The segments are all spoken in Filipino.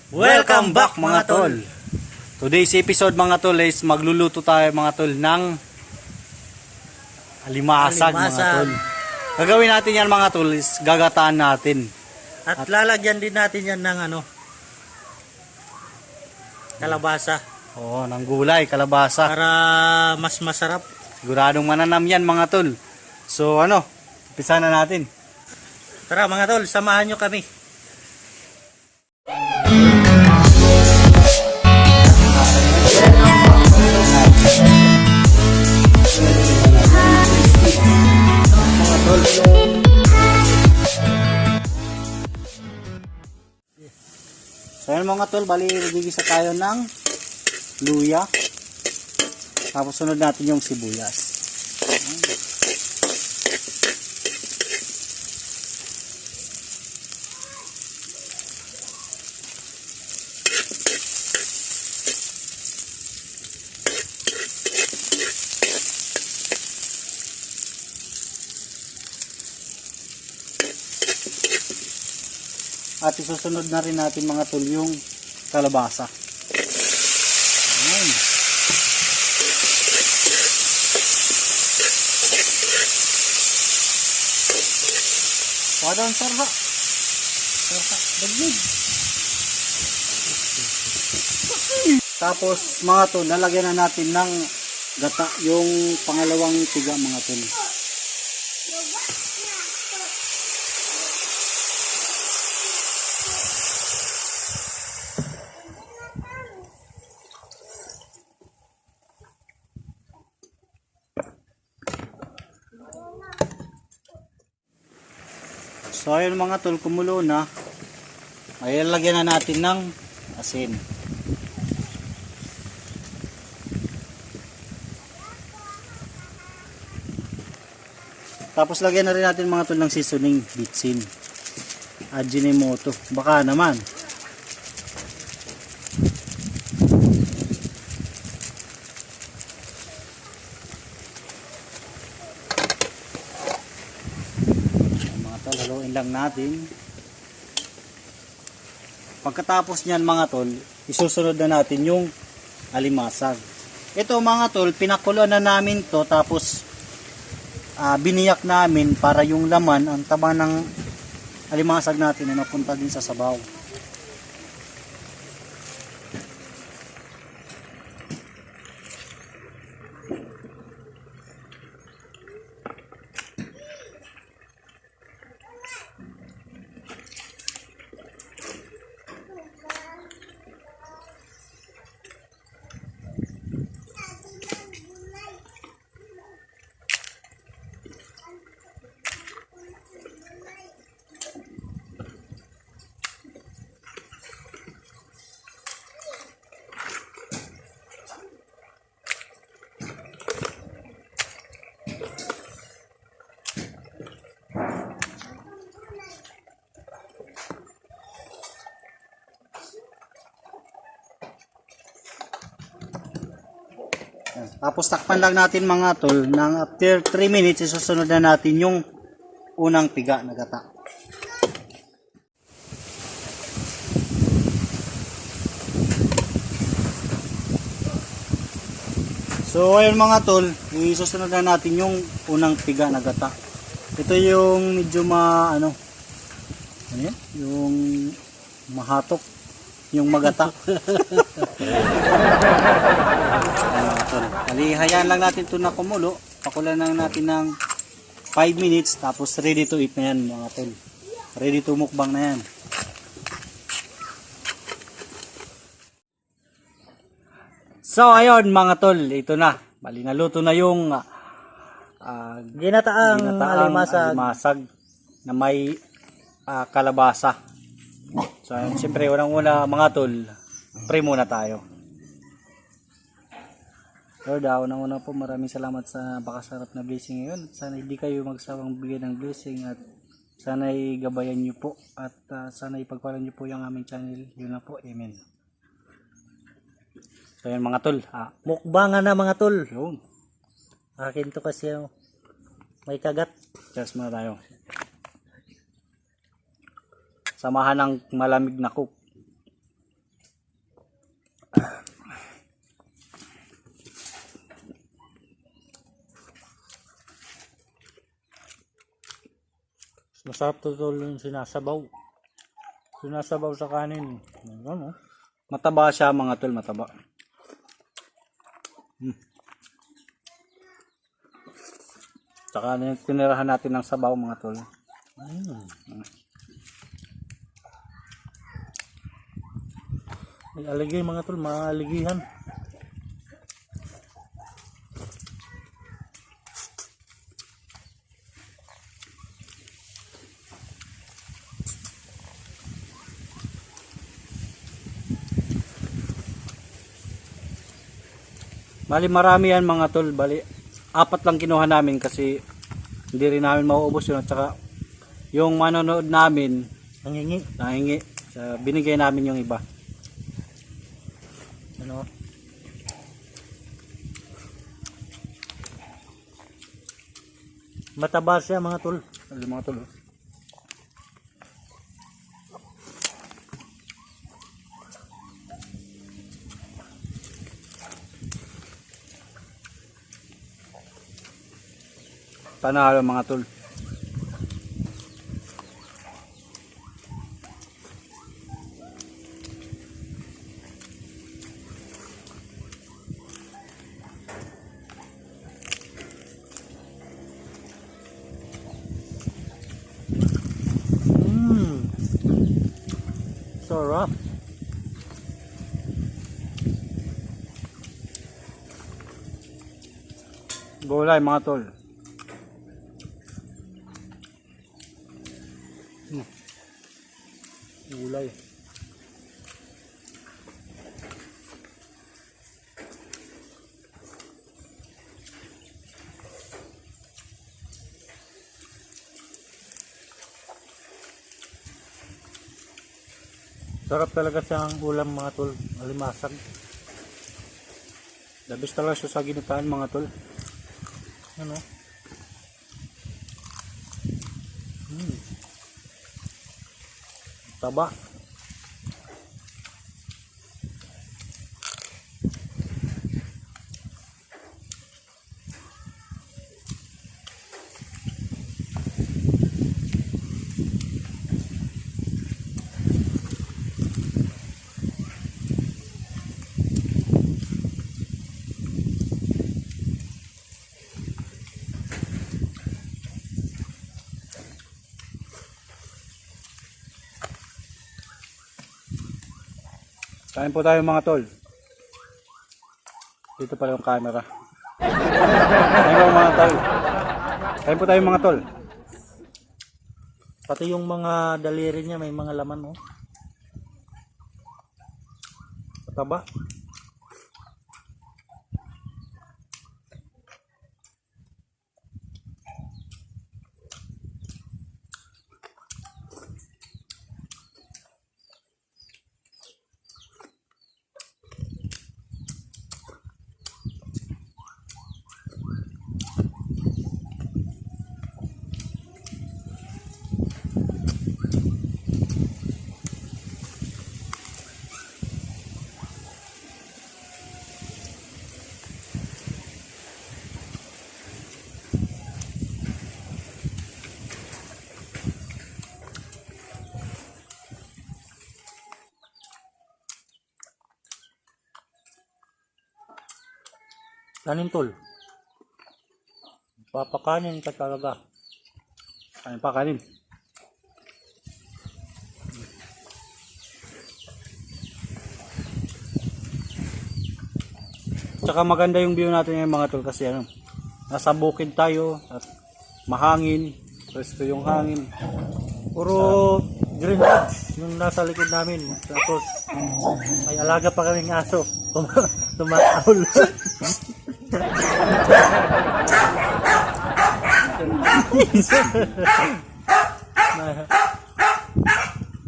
Welcome back mga tol. Today's episode mga tol is magluluto tayo mga tol ng alimasag mga tol. Gagawin natin yan mga tol is gagataan natin. At lalagyan din natin yan ng kalabasa. Oo, ng gulay, kalabasa. Para mas masarap. Siguradong mananam yan mga tol. So umpisa na natin. Tara mga tol, samahan nyo kami. So yan mga tol, bali gigisa tayo ng luya. Tapos sunod natin yung sibuyas. At isusunod na rin natin mga tol yung kalabasa. Ayan. Wadon sarha. Sarha. Daglig. Tapos mga tol, lalagyan na natin ng gata yung pangalawang tiga mga tol. So ayun mga tol, kumulo na. Ay lalagyan na natin ng asin. Tapos lagyan na rin natin mga tol ng seasoning, bitsin. Ajinomoto, baka naman. Haluin lang natin. Pagkatapos niyan mga tol, isusunod na natin yung alimasag. Ito mga tol, pinakuloan na namin to, tapos biniyak namin para yung laman, ang taba ng alimasag natin na napunta din sa sabaw. Tapos takpan lang natin mga tol, ng after 3 minutes isusunod na natin yung unang piga na gata. So ayun mga tol, isusunod na natin yung unang piga na gata. Ito yung medyo yung mahatok, yung magata. Hayaan lang natin ito na kumulo. Pakulan lang natin ng 5 minutes. Tapos ready to eat na yan mga tol. Ready to mukbang na yan. So ayun mga tol, ito na. Bali naluto na yung Ginataang alimasag na may kalabasa. So ayun, siyempre unang-una mga tol, pray muna tayo. Lord, unang-una po maraming salamat sa napakasarap na blessing ngayon. Sana hindi kayo magsawang bigyan ng blessing at sana gabayan nyo po at sana ipagpalan nyo po yung aming channel. Yun na po, amen. So yun mga tol, mukbangan na mga tol. yun. Akin to kasi may kagat. Cheers muna tayo. Samahan ng malamig na coke. Masarap to tol yung sinasabaw. Sinasabaw sa kanin. Ano? Mataba siya mga tol, mataba. Tsaka tinirahan natin ng sabaw mga tol. May aligay mga tol, mga aligihan. Bali marami yan mga tol, bali 4 lang kinuha namin kasi hindi rin namin mauubos yun at saka yung manonood namin Nangingi. nahingi, binigay namin yung iba. Ano? Mataba siya mga tol. Bali mga tol. Panalo mga tol. Sarap. Gulay mga tol. Gulay. Sarap talaga siyang ulam mga tol. Alimasag. Dabis talaga siya sa ginitaan mga tol. Ano? Taba. Kain po tayo mga tol. Dito pala yung camera. Kain po mga tol. Kain po tayo mga tol. Pati yung mga daliri niya may mga laman, oh. Mataba. Kanin tol. Papakanin ka talaga. Kain pa kanin. Tsaka maganda yung view natin ngayon mga tol kasi ano, nasa bukid tayo at mahangin. Presto yung hangin. Puro green buds yung nasa likod namin. Tapos may alaga pa kaming aso. Tumatahol.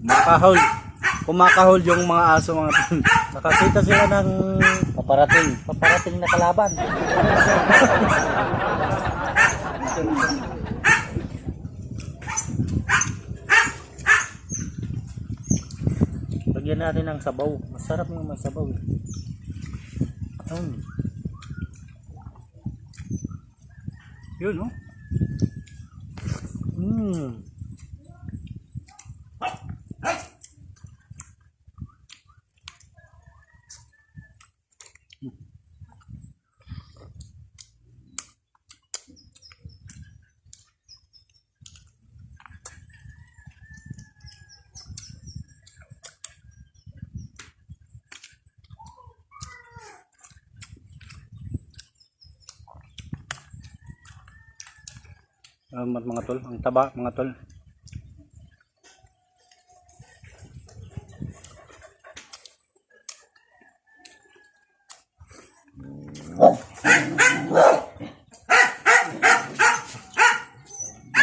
Makahol. Kumakahol yung mga aso mga tol. Nakakita sila ng Paparating. na kalaban. Lagyan natin ng sabaw. Masarap yung may sabaw. Yun no? Mga tol, ang taba mga tol.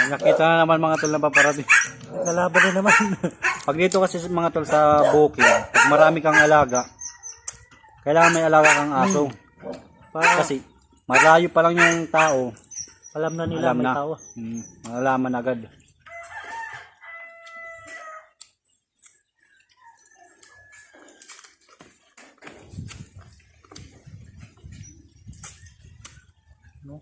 Nakita na naman mga tol na paparating. Kalaban na naman. Pag dito kasi mga tol sa bukid, pag marami kang alaga, kailangan may alaga kang aso. Kasi malayo pa lang yung tao, Alam na nila alam may na. tao. Malalaman agad. No?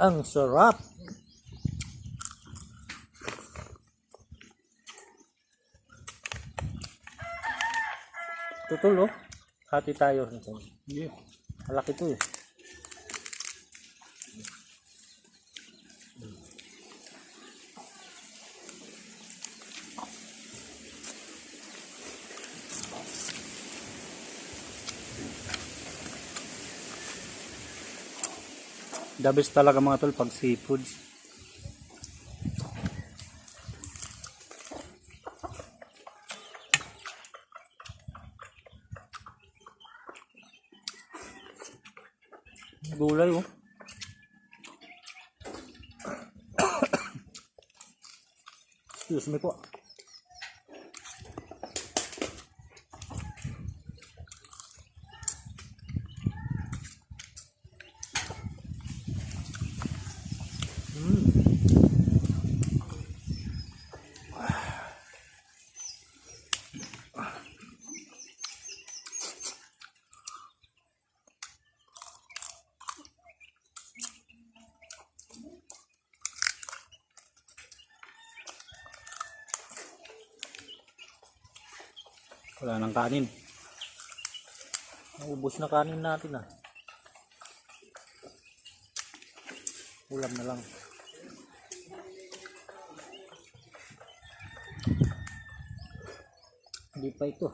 Ang sarap. Tutul oh. Hati tayo. Yeah. Malaki to eh. The best talaga mga tol pag seafood. Gulay oh. Excuse me po. Wala nang kanin. Naubos na kanin natin ah. Ulam na lang. Hindi pa ito.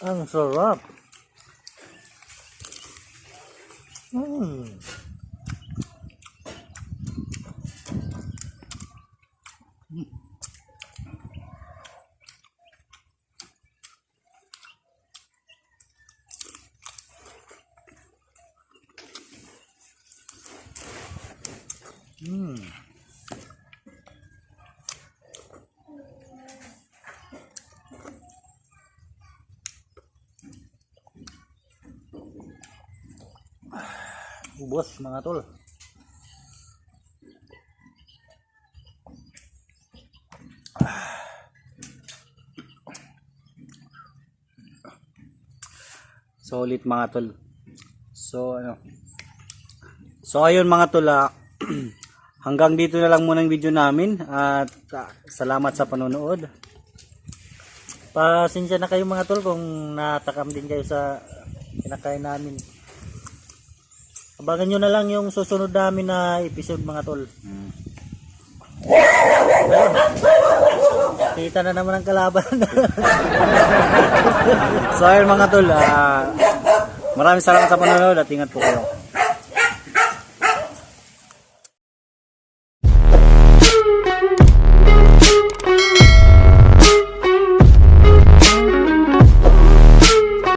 Ang sarap. Ubos mga tol. Solid mga tol. So ano. So ayun mga tol, hanggang dito na lang muna ang video namin at salamat sa panonood. Pasensya na kayo mga tol kung natakam din kayo sa kinakain namin. Abangan nyo na lang yung susunod namin na episode mga tol. Kita na naman ang kalaban. So ayun mga tol, maraming salamat sa panonood at ingat po kayo.